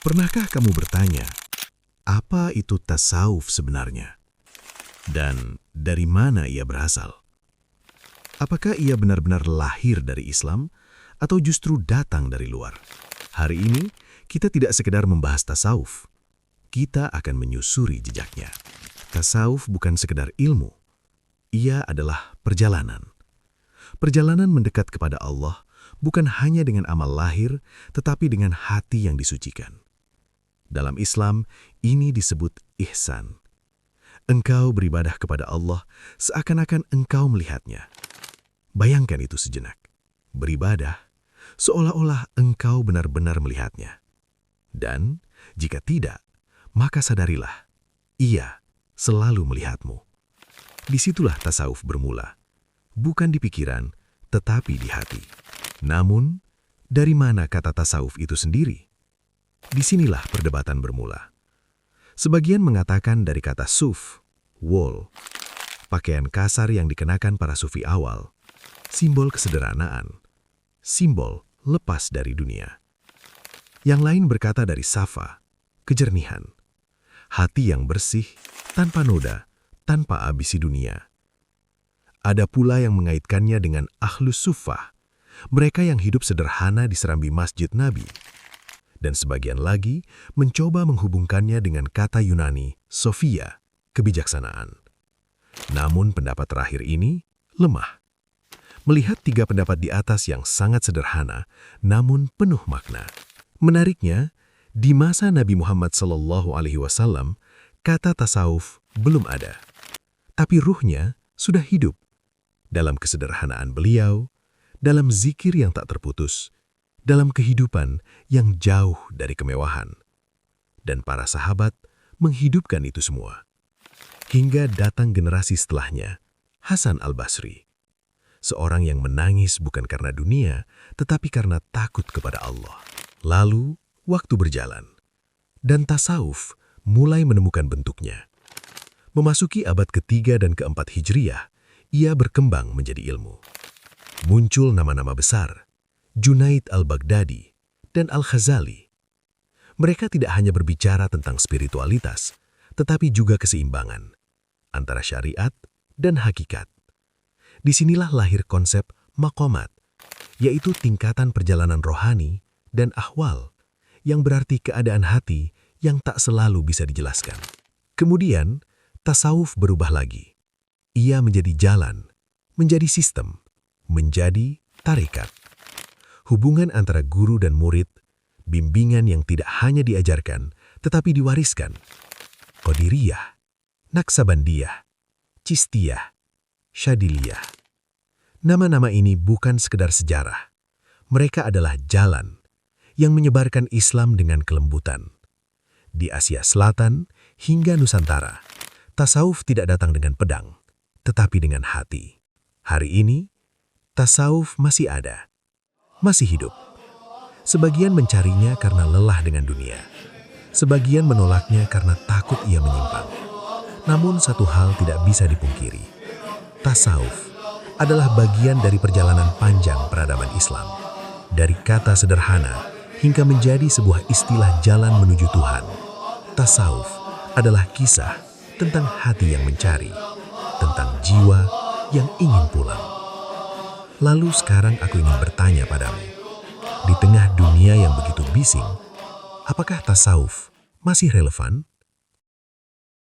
Pernahkah kamu bertanya, apa itu tasawuf sebenarnya? Dan dari mana ia berasal? Apakah ia benar-benar lahir dari Islam atau justru datang dari luar? Hari ini, kita tidak sekedar membahas tasawuf. Kita akan menyusuri jejaknya. Tasawuf bukan sekedar ilmu. Ia adalah perjalanan. Perjalanan mendekat kepada Allah bukan hanya dengan amal lahir, tetapi dengan hati yang disucikan. Dalam Islam, ini disebut ihsan. Engkau beribadah kepada Allah seakan-akan engkau melihatnya. Bayangkan itu sejenak. Beribadah seolah-olah engkau benar-benar melihatnya. Dan jika tidak, maka sadarilah, ia selalu melihatmu. Disitulah tasawuf bermula. Bukan di pikiran, tetapi di hati. Namun, dari mana kata tasawuf itu sendiri? Disinilah perdebatan bermula. Sebagian mengatakan dari kata suf, wol, pakaian kasar yang dikenakan para sufi awal, simbol kesederhanaan, simbol lepas dari dunia. Yang lain berkata dari safa, kejernihan, hati yang bersih, tanpa noda, tanpa ambisi dunia. Ada pula yang mengaitkannya dengan ahlus suffah, mereka yang hidup sederhana di serambi masjid Nabi. Dan sebagian lagi mencoba menghubungkannya dengan kata Yunani, Sophia, kebijaksanaan. Namun pendapat terakhir ini lemah. Melihat tiga pendapat di atas yang sangat sederhana, namun penuh makna. Menariknya, di masa Nabi Muhammad SAW, kata tasawuf belum ada. Tapi ruhnya sudah hidup. Dalam kesederhanaan beliau, dalam zikir yang tak terputus, dalam kehidupan yang jauh dari kemewahan. Dan para sahabat menghidupkan itu semua. Hingga datang generasi setelahnya, Hasan al-Basri. Seorang yang menangis bukan karena dunia, tetapi karena takut kepada Allah. Lalu, waktu berjalan. Dan tasawuf mulai menemukan bentuknya. Memasuki abad ketiga dan keempat Hijriyah, ia berkembang menjadi ilmu. Muncul nama-nama besar, Junaid al-Baghdadi dan Al-Ghazali. Mereka tidak hanya berbicara tentang spiritualitas, tetapi juga keseimbangan antara syariat dan hakikat. Disinilah lahir konsep maqamat, yaitu tingkatan perjalanan rohani dan ahwal, yang berarti keadaan hati yang tak selalu bisa dijelaskan. Kemudian, tasawuf berubah lagi. Ia menjadi jalan, menjadi sistem, menjadi tarekat. Hubungan antara guru dan murid, bimbingan yang tidak hanya diajarkan, tetapi diwariskan. Qadiriyah, Naksabandiyah, Chistiyah, Syadiliyah. Nama-nama ini bukan sekedar sejarah. Mereka adalah jalan yang menyebarkan Islam dengan kelembutan. Di Asia Selatan hingga Nusantara, tasawuf tidak datang dengan pedang, tetapi dengan hati. Hari ini, tasawuf masih ada. Masih hidup. Sebagian mencarinya karena lelah dengan dunia. Sebagian menolaknya karena takut ia menyimpang. Namun satu hal tidak bisa dipungkiri. Tasawuf adalah bagian dari perjalanan panjang peradaban Islam. Dari kata sederhana hingga menjadi sebuah istilah jalan menuju Tuhan. Tasawuf adalah kisah tentang hati yang mencari, tentang jiwa yang ingin pulang. Lalu sekarang aku ingin bertanya padamu, di tengah dunia yang begitu bising, apakah tasawuf masih relevan?